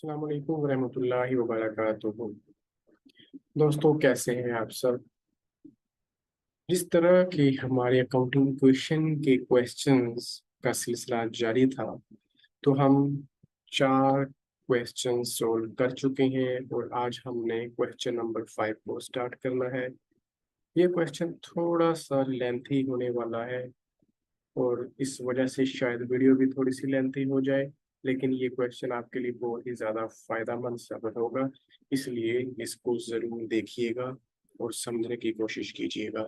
अस्सलाम वालेकुम रहमतुल्लाहि व बरकातुहू। दोस्तों, कैसे हैं आप सब? जिस तरह की हमारे अकाउंटिंग क्वेश्चन के क्वेश्चंस का सिलसिला जारी था, तो हम 4 क्वेश्चन सोल्व कर चुके हैं और आज हमने क्वेश्चन नंबर 5 को स्टार्ट करना है। ये क्वेश्चन थोड़ा सा लेंथी होने वाला है और इस वजह से शायद वीडियो भी थोड़ी सी लेंथी हो जाए, लेकिन ये क्वेश्चन आपके लिए बहुत ही ज़्यादा फायदेमंद साबित होगा। इसलिए इसको ज़रूर देखिएगा और समझने की कोशिश कीजिएगा।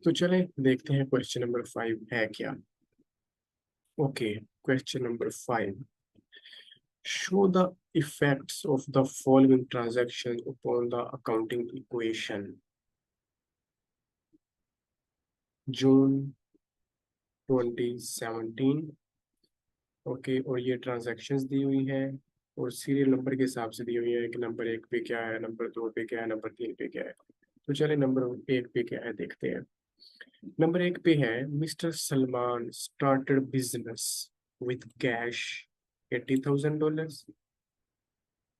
तो चलें देखते हैं क्वेश्चन नंबर 5 है क्या। Okay, question number 5। Show the effects of the following transaction upon the accounting equation. June 2017। Okay, और ये ट्रांजैक्शंस दी हुई हैं और सीरियल नंबर के हिसाब से दी हुई है कि नंबर 1 पे क्या है, नंबर 2 पे क्या है, नंबर 3 पे क्या है। तो चले नंबर 1 पे क्या है देखते हैं। नंबर 1 पे है mister Salman started business with cash $80,000।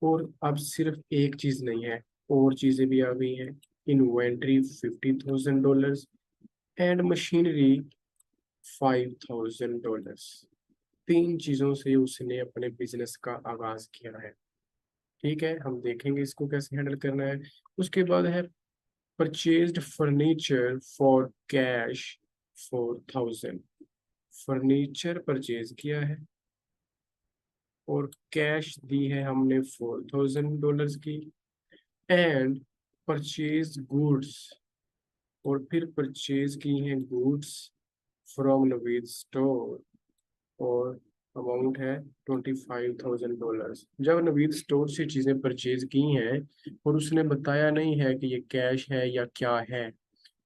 और अब सिर्फ एक चीज नहीं है, और चीजें भी आ गई हैं। Inventory $50,000 and machinery $5,000। 3 चीजों से उसने अपने बिजनेस का आगाज किया है। ठीक है, हम देखेंगे इसको कैसे हैंडल करना है। उसके बाद है purchased furniture for cash 4,000। Furniture purchase किया है और कैश दी है हमने $4,000 की। एंड परचेज गुड्स, और फिर परचेज की हैं गुड्स फ्रॉम नवीद स्टोर, और अमाउंट है $25,000। जब नवीद स्टोर से चीज़ें परचेज की हैं और उसने बताया नहीं है कि ये कैश है या क्या है,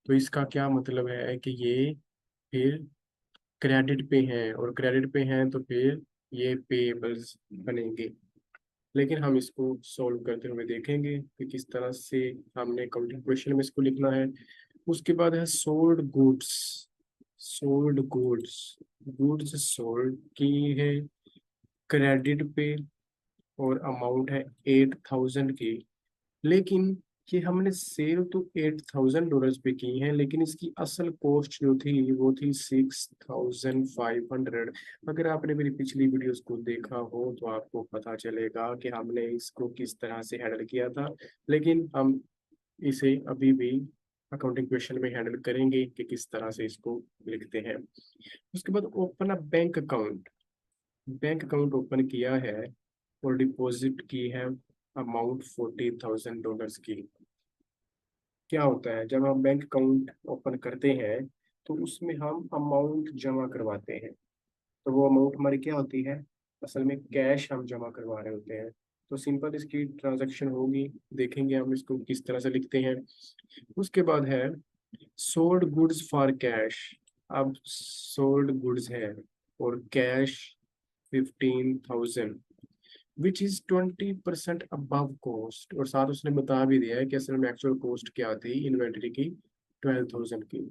तो इसका क्या मतलब है कि ये फिर क्रेडिट पे हैं, और क्रेडिट पे हैं तो फिर ये पेबल्स बनेंगे। लेकिन हम इसको सॉल्व करते हुए देखेंगे कि किस तरह से हमने अकाउंटिंग क्वेश्चन में इसको लिखना है। उसके बाद है sold goods. Sold goods, goods sold की है क्रेडिट पे और अमाउंट है 8,000 की। लेकिन ये हमने सेल तो $8,000 पे की है, लेकिन इसकी असल कॉस्ट जो थी वो थी 6,500। अगर आपने मेरी पिछली वीडियोस को देखा हो तो आपको पता चलेगा कि हमने इसको किस तरह से हैंडल किया था। लेकिन हम इसे अभी भी अकाउंटिंग क्वेश्चन में हैंडल करेंगे कि किस तरह से इसको लिखते हैं। उसके बाद open a bank account. Bank account open किया है और डिपॉजिट की है अमाउंट $40,000 की। क्या होता है जब हम बैंक अकाउंट ओपन करते हैं तो उसमें हम अमाउंट जमा करवाते हैं। तो वो अमाउंट हमारी क्या होती है? असल में कैश हम जमा करवा रहे होते हैं। तो सिंपल इसकी ट्रांजैक्शन होगी, देखेंगे हम इसको किस तरह से लिखते हैं। उसके बाद है सोल्ड गुड्स फॉर कैश। अब सोल्ड गुड्स है और cash 15,000, which is 20% above cost. और साथ उसने बता भी दिया है कि असल में एक्चुअल कॉस्ट क्या थी इन्वेंट्री की, 12,000 की।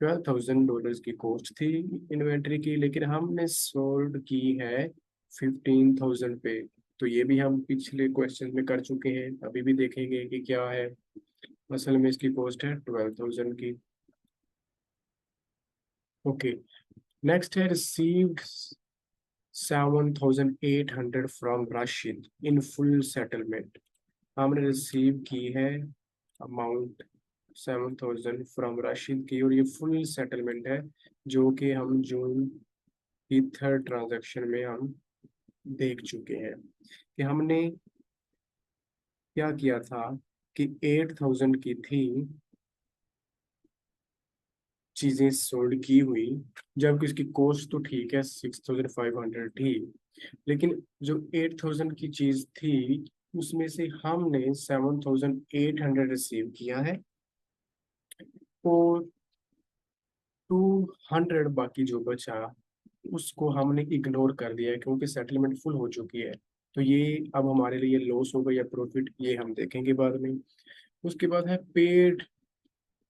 $12,000 की कॉस्ट थी इन्वेंट्री की, लेकिन हमने सोल्ड की है 15,000 पे। तो ये भी हम पिछले क्वेश्चन में कर चुके हैं, अभी भी देखेंगे कि क्या है। असल में इसकी कॉस्ट है 12,000 की। ओके, नेक्स्ट है received 7,800 from Rashid in full settlement. हमने रिसीव की है अमाउंट 7,000 फ्रॉम राशिद की, और ये फुल सेटलमेंट है जो कि हम जून की थर्ड ट्रांजैक्शन में हम देख चुके हैं कि हमने क्या किया था कि 8,000 की थी चीजें सोल्ड की हुई, जबकि इसकी कॉस्ट तो ठीक है 6,500 थी। लेकिन जो 8,000 की चीज थी उसमें से हमने 7,800 रिसीव किया है और 200 बाकी जो बचा उसको हमने इग्नोर कर दिया है क्योंकि सेटलमेंट फुल हो चुकी है। तो ये अब हमारे लिए लॉस होगा या प्रॉफिट, ये हम देखेंगे बाद में। उसके बाद है paid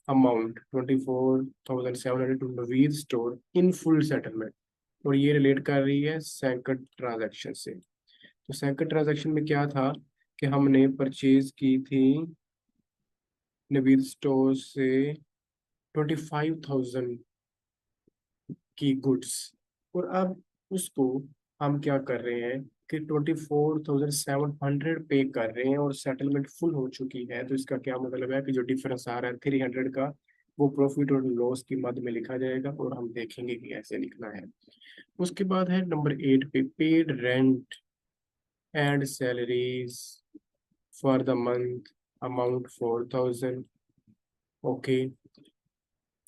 amount 24,700 to Naveed store in full settlement, और ये रिलेट कर रही है सैंकड़ ट्रांजैक्शन से। तो सेकंड ट्रांजैक्शन में क्या था कि हमने परचेज की थी नवीद स्टोर से 25,000 की गुड्स, और अब उसको हम क्या कर रहे हैं कि 24,700 पे कर रहे हैं और सेटलमेंट फुल हो चुकी है। तो इसका क्या मतलब है कि जो डिफरेंस आ रहा है 300 का, वो प्रॉफिट और लॉस की मद में लिखा जाएगा, और हम देखेंगे कि ऐसे लिखना है। उसके बाद है नंबर 8 पे, paid rent and salaries for the month amount 4,000। Okay,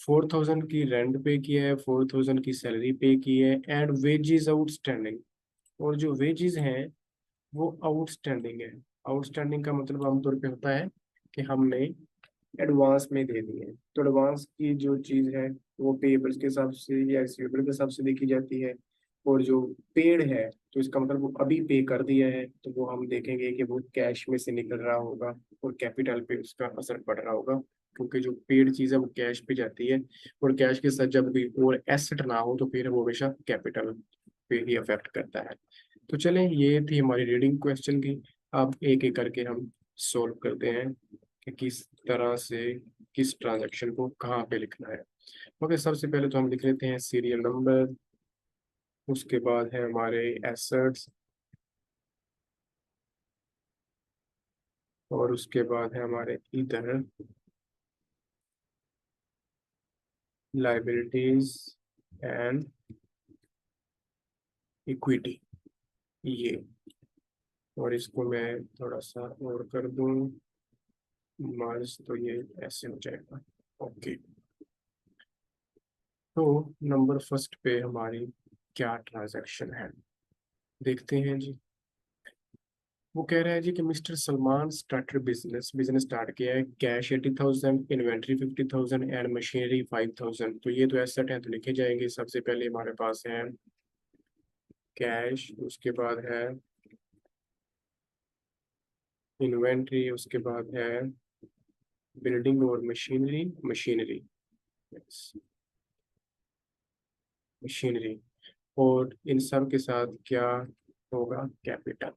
4,000 की रेंट पे किया है, 4,000 की सैलरी पे की है, एंड वेजेस आउटस्टैंडिंग, और जो वेजेस हैं वो आउटस्टैंडिंग है। आउटस्टैंडिंग का मतलब आमतौर पे होता है कि हमने एडवांस में दे दिए हैं। तो एडवांस की जो चीज़ है वो पेबल्स के हिसाब से या रिसीवेबल के हिसाब से देखी जाती है, और जो पेड है तो इसका मतलब वो अभी पे कर दिया है, तो वो हम देखेंगे कि वो कैश में से निकल रहा होगा और कैपिटल पे उसका असर पड़ रहा होगा, क्योंकि जो पेड चीज़ है वो कैश पे जाती है, और कैश के साथ जब भी और एसेट ना हो तो फिर वो हमेशा कैपिटल पे ही अफेक्ट करता है। तो चलें, ये थी हमारी रीडिंग क्वेश्चन की। अब एक एक करके हम सोल्व करते हैं कि किस तरह से किस ट्रांजैक्शन को कहाँ पे लिखना है। ओके, सबसे पहले तो हम लिख लेते हैं सीरियल नंबर, उसके बाद है हमारे एसेट्स, और उसके बाद है हमारे इधर लाइबिलिटीज एंड इक्विटी, ये। और इसको मैं थोड़ा सा और कर दूं मार्स, तो ये ऐसे हो जाएगा। ओके, तो नंबर फर्स्ट पे हमारी क्या ट्रांजैक्शन है, देखते हैं जी। वो कह रहा है जी कि mister Salman started business, business start किया है, कैश 80,000, इन्वेंट्री 50,000 एंड मशीनरी 5,000। तो ये तो एसेट है तो लिखे जाएंगे। सबसे पहले हमारे पास है कैश, उसके बाद है इन्वेंट्री, उसके बाद है बिल्डिंग और मशीनरी, मशीनरी, मशीनरी, और इन सब के साथ क्या होगा, कैपिटल।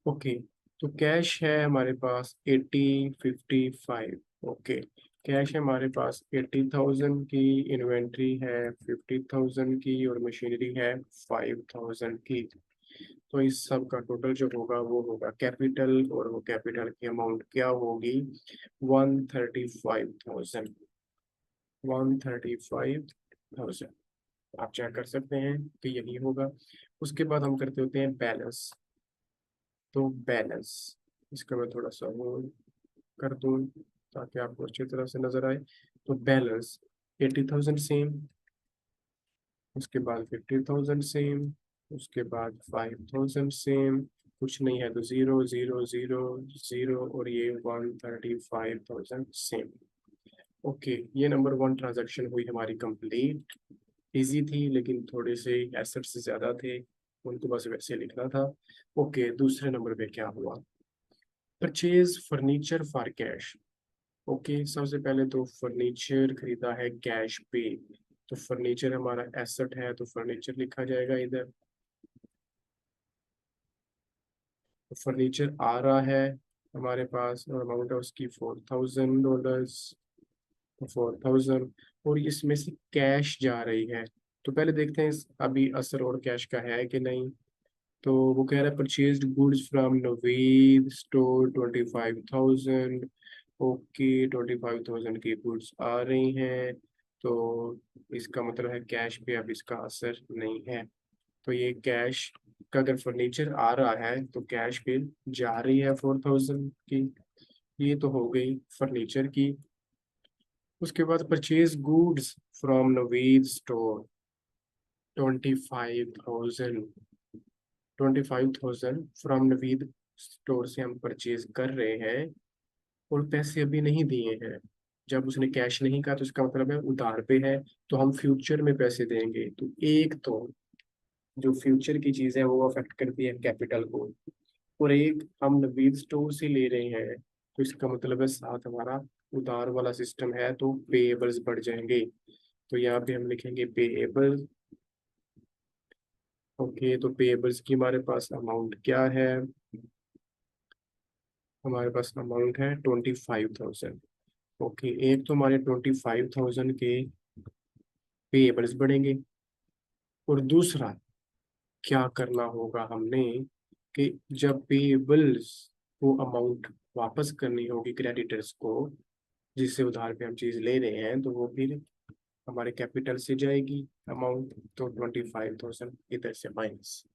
ओके, तो कैश है हमारे पास 80, 55। ओके, कैश है हमारे पास 80,000 की, इन्वेंट्री है 50,000 की, और मशीनरी है 5,000 की। तो इस सब का टोटल जो होगा वो होगा कैपिटल, और वो कैपिटल की अमाउंट क्या होगी, 135,000, 135,000। आप चेक कर सकते हैं कि यही होगा। उसके बाद हम करते होते हैं बैलेंस। तो बैलेंस, इसका मैं थोड़ा सा वो कर दूं ताकि आपको अच्छी तरह से नजर आए। तो बैलेंस 80,000 सेम, उसके बाद 50,000 सेम, उसके बाद 5,000 सेम, कुछ नहीं है तो 0, 0, 0, 0, और ये 135,000 सेम। ओके, ये नंबर वन ट्रांजैक्शन हुई हमारी कंप्लीट। इजी थी लेकिन थोड़े से एसेट्स ज्यादा थे, उनको बस वैसे लिखना था। ओके, दूसरे नंबर पे क्या हुआ, purchase furniture for cash. Okay, सबसे पहले तो फर्नीचर खरीदा है कैश पे, तो फर्नीचर हमारा एसेट है तो फर्नीचर लिखा जाएगा इधर। तो फर्नीचर आ रहा है हमारे पास, और अमाउंट है उसकी $4,000, 4,000, और इसमें से कैश जा रही है। तो पहले देखते हैं अभी असर और कैश का है कि नहीं। तो वो कह रहा है purchased goods from Naveed store 25,000। Okay, 25,000 की गुड्स आ रही हैं, तो इसका मतलब है कैश पे अब इसका असर नहीं है। तो ये कैश का अगर फर्नीचर आ रहा है तो कैश पे जा रही है 4,000 की। ये तो हो गई फर्नीचर की। उसके बाद purchase goods from Naveed store 25,000, 25,000 from Naveed store से हम परचेज कर रहे हैं, और पैसे अभी नहीं दिए हैं। जब उसने कैश नहीं कहा तो इसका मतलब है उधार पे है, तो हम फ्यूचर में पैसे देंगे। तो एक तो जो फ्यूचर की चीज़ है वो अफेक्ट करती है कैपिटल को, और एक हम नवीद स्टोर से ले रहे हैं, तो इसका मतलब है साथ हमारा उधार वाला सिस्टम है, तो पेएबल्स बढ़ जाएंगे। तो यहाँ पे हम लिखेंगे पेएबल, ओके, तो पेएबल्स की हमारे पास अमाउंट क्या है? हमारे पास अमाउंट है 25,000। ओके, एक तो हमारे 25,000 के पेएबल्स बढ़ेंगे, और दूसरा क्या करना होगा हमने कि जब पेएबल्स को अमाउंट वापस करनी होगी क्रेडिटर्स को, जिससे उधार पे हम चीज ले रहे हैं, तो वो फिर हमारे कैपिटल से जाएगी अमाउंट। तो 25,000 इधर से माइनस।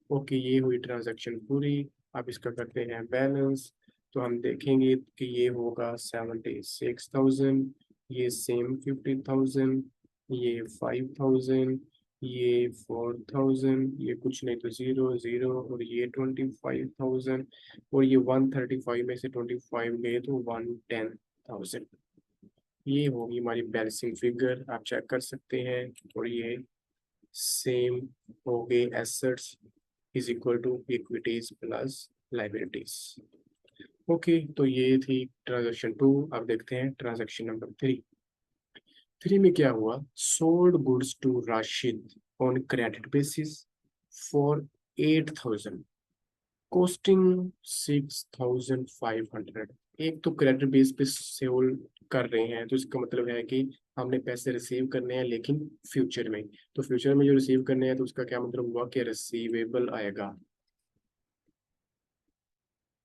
ओके, ये हुई ट्रांजैक्शन पूरी। अब इसका करते हैं बैलेंस। तो हम देखेंगे कि ये होगा 76,000, ये सेम 50,000, ये 5,000, ये 4,000, ये कुछ नहीं तो 0 0, और ये 25,000, और ये 135 में से 25 गए तो 110,000। ये होगी हमारी बैलेंसिंग फिगर, आप चेक कर सकते हैं। और ये सेम हो गए, assets is equal to equities plus liabilities. Okay, तो ये थी ट्रांजैक्शन 2। अब देखते हैं ट्रांजैक्शन नंबर 3। 3 में क्या हुआ? Sold goods to Rashid on credit basis for 8,000, costing 6,500। एक तो क्रेडिट बेस पे सेल कर रहे हैं, तो इसका मतलब है कि हमने पैसे रिसीव करने हैं, लेकिन फ्यूचर में। तो फ्यूचर में जो रिसीव करने हैं, तो उसका क्या मतलब हुआ कि रिसीवेबल आएगा।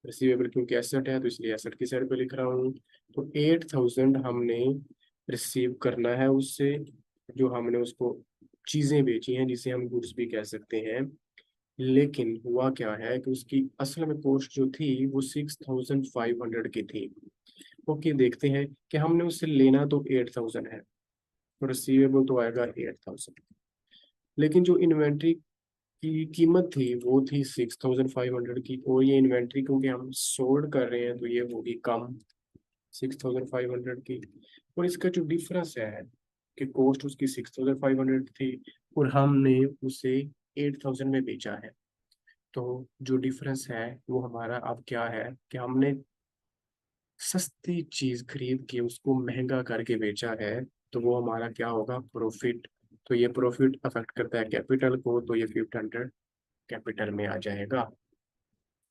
रिसीवेबल क्योंकि एसेट है, तो इसलिए एसेट की साइड पे लिख रहा हूँ। तो 8,000 हमने रिसीव करना है उससे, जो हमने उसको चीजें बेची हैं, जिसे हम गुड्स भी कह सकते हैं। लेकिन हुआ क्या है कि उसकी असल में कॉस्ट जो थी वो 6,500 की थी। ओके, देखते हैं कि हमने उससे लेना तो 8,000 है, तो रिसीवेबल तो आएगा 8,000। लेकिन जो इन्वेंट्री की कीमत थी वो थी 6,500 की, और ये इन्वेंट्री क्योंकि हम सोल्ड कर रहे हैं, तो ये होगी कम 6,500 की। और इसका जो डिफरेंस है कि कॉस्ट उसकी 6,500 थी, और हमने उसे 8,000 में बेचा है। तो जो डिफरेंस है वो हमारा अब क्या है कि हमने सस्ती चीज खरीद के उसको महंगा करके बेचा है, तो वो हमारा क्या होगा? प्रॉफिट। तो ये प्रॉफिट अफेक्ट करता है कैपिटल को, तो ये 500 कैपिटल में आ जाएगा।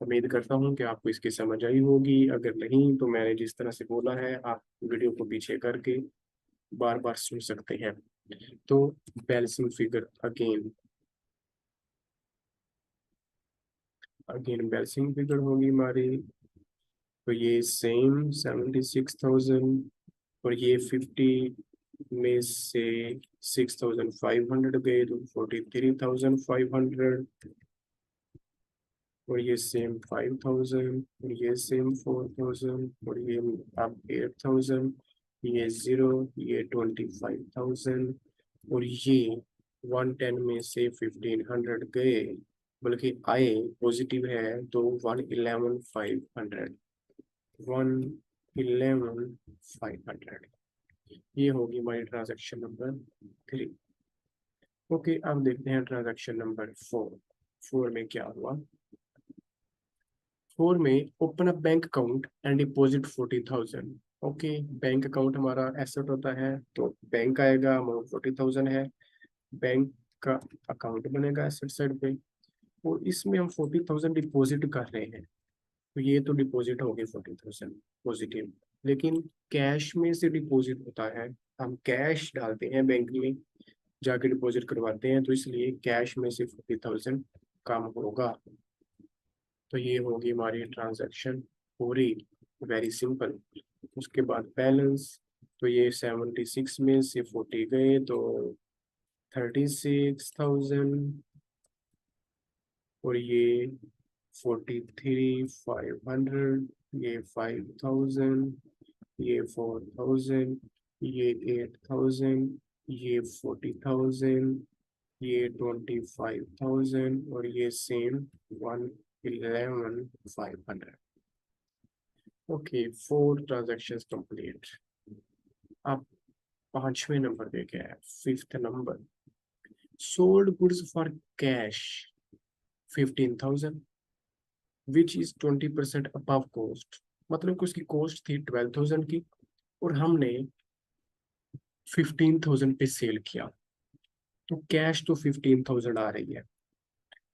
उम्मीद करता हूँ कि आपको इसकी समझ आई होगी। अगर नहीं तो मैंने जिस तरह से बोला है, आप वीडियो को पीछे करके बार बार सुन सकते हैं। तो balancing figure again, balancing figure होगी हमारी। तो ये सेम 76,000, और ये 50 में से 6,500 गए तो 43,500, और ये सेम 5,000, और ये सेम 4,000, और ये अब 8,000, ये 0, ये 25,000, और ये 110 में से 1,500 गए, बल्कि आए पॉजिटिव है तो 111,500, 111,500। ये होगी हमारी ट्रांजैक्शन नंबर 3। ओके, अब देखते हैं ट्रांजैक्शन नंबर 4। 4 में क्या हुआ? 4 में open up bank account and deposit 40,000। Okay, bank account हमारा एसेट होता है, तो बैंक आएगा, अमाउंट 40,000 है, बैंक का अकाउंट बनेगा एसेट साइड पे, और इसमें हम 40,000 डिपॉजिट कर रहे हैं। तो ये तो डिपॉजिट हो गई 40,000 पॉजिटिव, लेकिन कैश में से डिपॉजिट होता है, हम कैश डालते हैं बैंक में, जाके डिपॉजिट करवाते हैं, तो इसलिए कैश में से 40,000 कम होगा। तो ये होगी हमारी ट्रांजैक्शन पूरी, वेरी सिंपल। उसके बाद बैलेंस, तो ये 76 में से 40 गए तो 36,000, और ये 43,500, ये 5,000, ये 4,000, ये 8,000, ये 40,000, ये 25,000, और ये सेम 111,500। Okay, 4 transactions complete. अब 5वें नंबर पे क्या है? 5th number, sold goods for cash 15,000 which is 20% above cost. मतलब कि उसकी कॉस्ट थी 12,000 की, और हमने 15,000 पे सेल किया, तो कैश तो 15,000 आ रही है।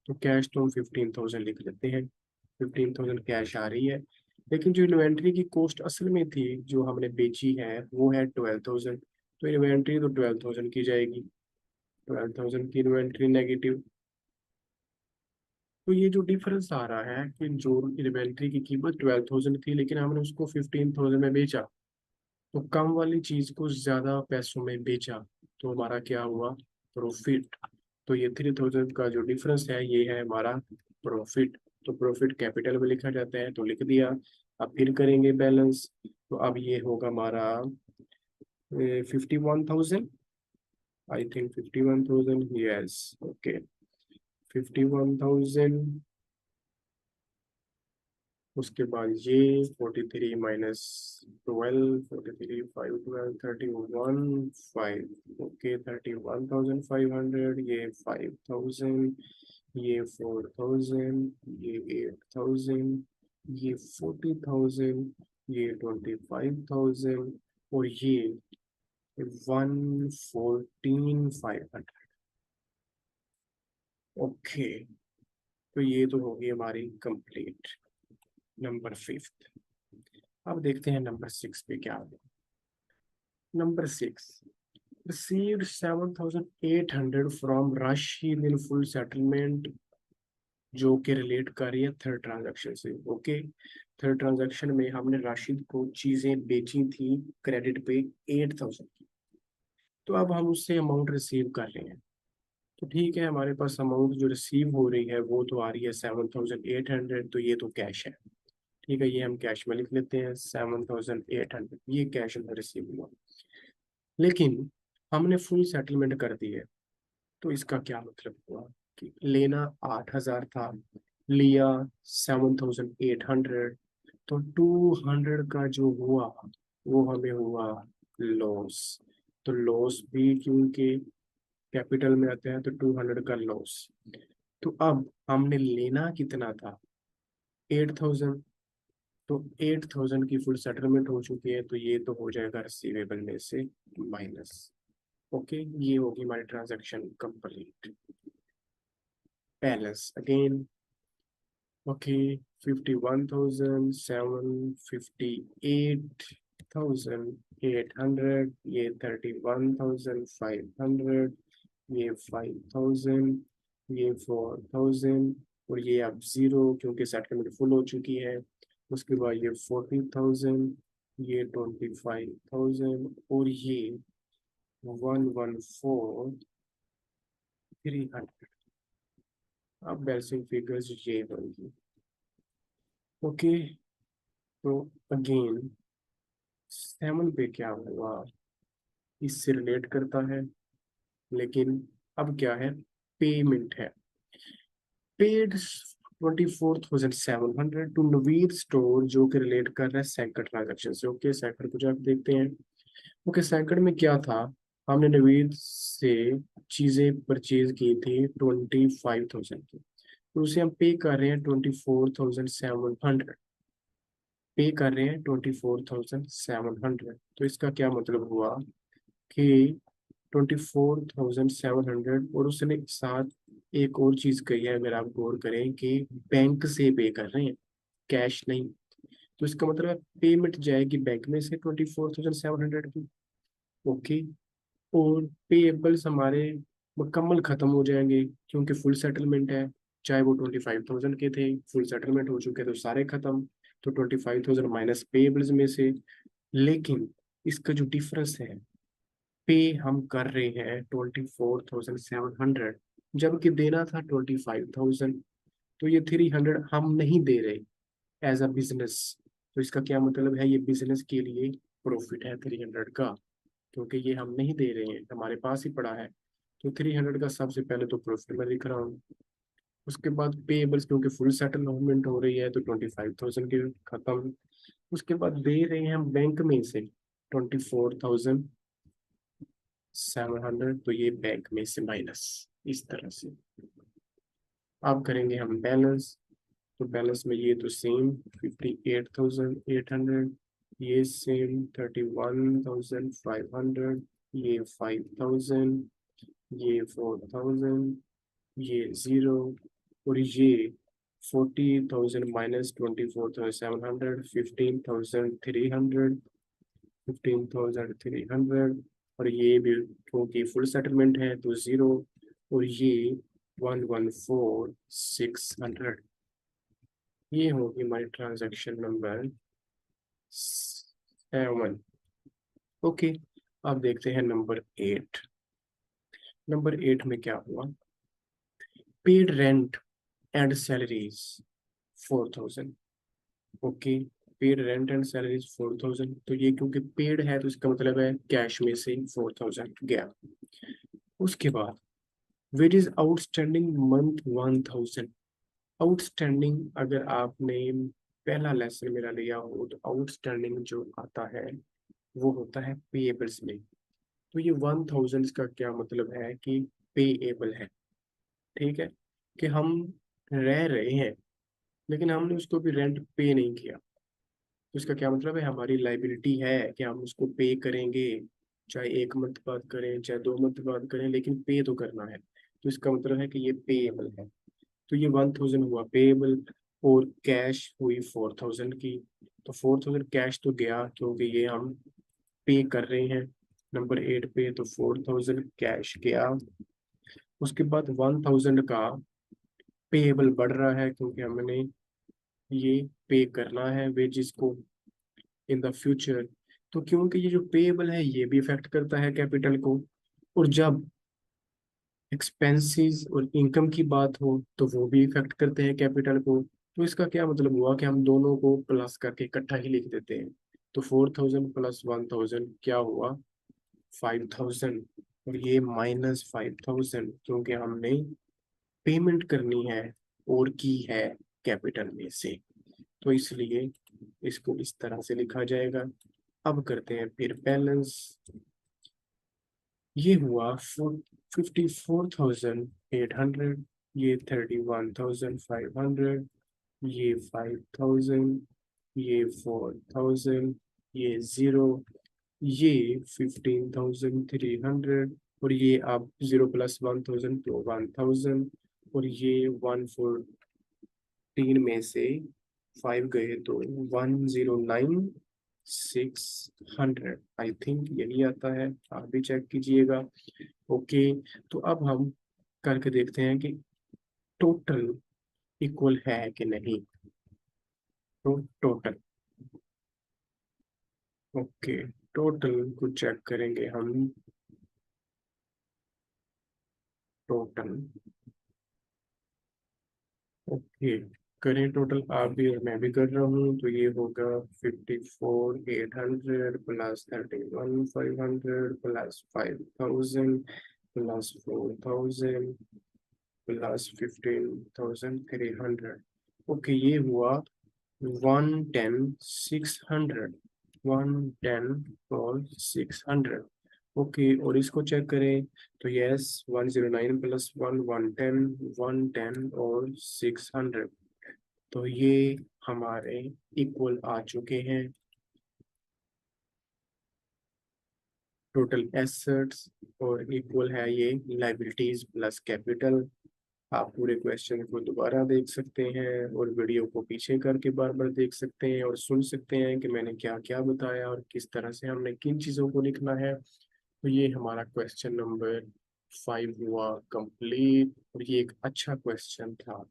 तो कैश तो हम 15,000 लिख लेते हैं, 15,000 कैश आ रही है। लेकिन जो इन्वेंट्री की कॉस्ट असल में थी जो हमने बेची है वो है 12,000, तो इन्वेंट्री तो 12,000 की जाएगी, 12,000 की इन्वेंट्री नेगेटिव। तो ये जो डिफरेंस आ रहा है कि जो इन्वेंट्री की कीमत 12,000 थी लेकिन हमने उसको 15,000 में बेचा, तो कम वाली चीज को ज्यादा पैसों में बेचा, तो हमारा क्या हुआ, प्रॉफिट। तो ये 3,000 का जो डिफरेंस है ये है हमारा प्रॉफिट। तो प्रॉफिट कैपिटल में लिखा जाता है तो लिख दिया। अब फिर करेंगे बैलेंस, तो अब ये होगा हमारा 51,000, आई थिंक 51,000, यस, ओके, 51,000। उसके बाद ये 43 माइनस 12, 43, 5, 12, 31, 5, ओके, 31,500, ये 5,000, ये 4,000, ये 8,000, ये 40,000, ये 25,000, और ये 114,500। ओके, तो ये तो होगी हमारी कंप्लीट नंबर 5। अब देखते हैं नंबर 6 पे क्या है। Number 6, received 7,800 from Rashid in full settlement, जो कि रिलेट कर रही है थर्ड ट्रांजैक्शन से। ओके, थर्ड ट्रांजैक्शन में हमने राशिद को चीजें बेची थी क्रेडिट पे 8,000 की, तो अब हम उससे अमाउंट रिसीव कर रहे हैं। तो ठीक है, हमारे पास अमाउंट जो रिसीव हो रही है वो तो आ रही है 7,800, तो ये तो कैश है। ठीक है, ये हम कैश में लिख लेते हैं, 7,800 ये कैश में रिसीव हुआ। लेकिन हमने फुल सेटलमेंट कर दी है, तो इसका क्या मतलब हुआ कि लेना 8,000 था, लिया 7,800, तो 200 का जो हुआ वो हमें हुआ लॉस। तो लॉस भी क्योंकि कैपिटल में आते हैं तो 200 का लॉस। तो अब हमने लेना कितना था, 8,000, तो 8,000 की फुल सेटलमेंट हो चुकी है, तो ये तो हो जाएगा रिसीवेबल में से माइनस। ओके, ये होगी हमारी transaction complete. Balance again, okay, 51,758,800, ये 31,500, ये 5,000, ये 4,000, और ये अब जीरो क्योंकि सेटलमेंट फुल हो चुकी है। उसके बाद ये 40,000, ये 25,000, और ये 114,300। अब बैलेंसिंग फिगर्स ये होंगी। ओके, तो अगेन 7 पे क्या हुआ, इससे रिलेट करता है, लेकिन अब क्या है, पेमेंट है। पेड 24,700 टू नवीद स्टोर, जो कि रिलेट कर रहा है सैंकड़ ट्रांजेक्शन से। ओके, सैंकड़ को जाकर देखते हैं। ओके, सैंकड़ में क्या था, हमने नवीद से चीजें परचेज की थी 25,000 की, तो उसे हम पे कर रहे हैं 24,700, पे कर रहे हैं 24,700। तो इसका क्या मतलब हुआ कि 24,700, और उसने साथ एक और चीज कही है, अगर आप गौर करें कि बैंक से पे कर रहे हैं, कैश नहीं। तो इसका मतलब है पेमेंट जाएगी बैंक में से 24,700 की। ओके, और पेएबल्स हमारे मुकम्मल खत्म हो जाएंगे क्योंकि फुल सेटलमेंट है, चाहे वो 25,000 के थे, फुल सेटलमेंट हो चुके तो सारे खत्म। तो 25,000 माइनस पेएबल्स में से। लेकिन इसका जो डिफरेंस है, पे हम कर रहे हैं 24,700, जबकि देना था 25,000, तो ये 300 हम नहीं दे रहे एज अ बिजनेस। तो इसका क्या मतलब है, ये बिजनेस के लिए प्रॉफिट है 300 का, क्योंकि ये हम नहीं दे रहे हैं, हमारे पास ही पड़ा है। तो 300 का सबसे पहले तो प्रॉफिट में लिख रहा हूँ। उसके बाद पेबल्स क्योंकि फुल सेटलमेंट हो रही है तो 25,000 की खत्म। उसके बाद दे रहे हैं हम बैंक में से 24,700, तो ये बैंक में से माइनस, इस तरह से। अब करेंगे हम बैलेंस, तो बैलेंस में ये तो सेम 58,800, ये सेम 31,500, ये 5,000, ये 4,000, ये जीरो, और ये 40,000 माइनस 24,700, 15,300, 15,300, और ये भी क्योंकि फुल सेटलमेंट है तो 0, और ये 114,600। ये होगी हमारी ट्रांजैक्शन नंबर 7। ओके, अब देखते हैं नंबर 8। नंबर 8 में क्या हुआ? Paid rent and salaries 4,000। Okay, paid rent and salaries 4,000, तो ये क्योंकि पेड है तो इसका मतलब है कैश में से 4,000 गया। उसके बाद वेजेस आउटस्टैंडिंग मंथ 1,000। आउटस्टैंडिंग, अगर आपने पहला लेसन मेरा लिया हो तो आउटस्टैंडिंग जो आता है वो होता है पेएबल्स में। तो ये 1,000 का क्या मतलब है कि पेएबल है। ठीक है, कि हम रह रहे हैं लेकिन हमने उसको भी रेंट पे नहीं किया, तो इसका क्या मतलब है? हमारी लाइबिलिटी है कि हम उसको पे करेंगे, चाहे 1 मंथ बाद करें चाहे 2 मंथ बाद करें, लेकिन पे तो करना है। तो इसका मतलब है कि ये पेएबल है। तो ये 1,000 हुआ पेएबल, और कैश हुई 4,000 की। तो 4,000 कैश तो गया क्योंकि ये हम पे कर रहे हैं नंबर 8 पे, तो 4,000 कैश गया। उसके बाद 1,000 का पेएबल बढ़ रहा है क्योंकि हमने ये पे करना है वेजिस को इन द फ्यूचर। तो क्योंकि ये जो पेएबल है ये भी इफेक्ट करता है कैपिटल को, और जब एक्सपेंसेस और इनकम की बात हो तो वो भी इफेक्ट करते हैं कैपिटल को। तो इसका क्या मतलब हुआ कि हम दोनों को प्लस करके इकट्ठा ही लिख देते हैं। तो 4,000 प्लस 1,000 क्या हुआ? 5,000, और ये माइनस 5,000 क्योंकि हमने पेमेंट करनी है और की है कैपिटल में से, तो इसलिए इसको इस तरह से लिखा जाएगा। अब करते हैं फिर बैलेंस। ये हुआ 54,800, ये 31,500, ये 5,000, ये 4,000, ये 0, ये 15,300, और ये अब 0 प्लस 1,000 तो 1,000, और ये 114 में से 5 गए तो 109,600, आई थिंक यही आता है, आप भी चेक कीजिएगा। ओके, तो अब हम करके देखते हैं कि टोटल इक्वल है कि नहीं। तो टोटल, ओके, टोटल को चेक करेंगे हम। टोटल, ओके, करें टोटल आप भी और मैं भी कर रहा हूँ। तो ये होगा 54,800 plus 31,500 plus 5,000 plus 4,000 plus 15,300। Okay, ये हुआ 110,600, 110 और 600। ओके, और इसको चेक करें तो यस, 109 प्लस 110, 110 और 600, तो ये हमारे इक्वल आ चुके हैं। टोटल एसेट्स और इक्वल है ये लाइबिलिटीज प्लस कैपिटल। आप पूरे क्वेश्चन को दोबारा देख सकते हैं और वीडियो को पीछे करके बार बार देख सकते हैं और सुन सकते हैं कि मैंने क्या क्या बताया और किस तरह से हमने किन चीज़ों को लिखना है। तो ये हमारा क्वेश्चन नंबर 5 हुआ कंप्लीट, और ये एक अच्छा क्वेश्चन था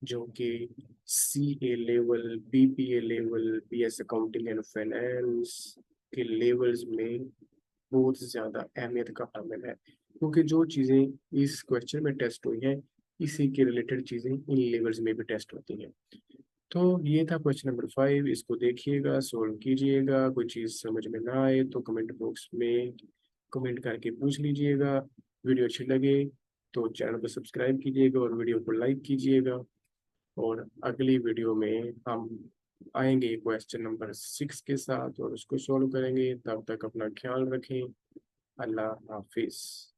जो कि CA level, BPA level, BS accounting and finance के लेवल्स में बहुत ज़्यादा अहमियत का हामिल है, क्योंकि जो चीज़ें इस क्वेश्चन में टेस्ट हुई हैं इसी के रिलेटेड चीज़ें इन लेवल्स में भी टेस्ट होती हैं। तो ये था क्वेश्चन नंबर 5, इसको देखिएगा, सोल्व कीजिएगा। कोई चीज़ समझ में ना आए तो कमेंट बॉक्स में कमेंट करके पूछ लीजिएगा। वीडियो अच्छी लगे तो चैनल को सब्सक्राइब कीजिएगा और वीडियो को लाइक कीजिएगा। और अगली वीडियो में हम आएंगे क्वेश्चन नंबर 6 के साथ और उसको सॉल्व करेंगे। तब तक अपना ख्याल रखें। अल्लाह हाफिज।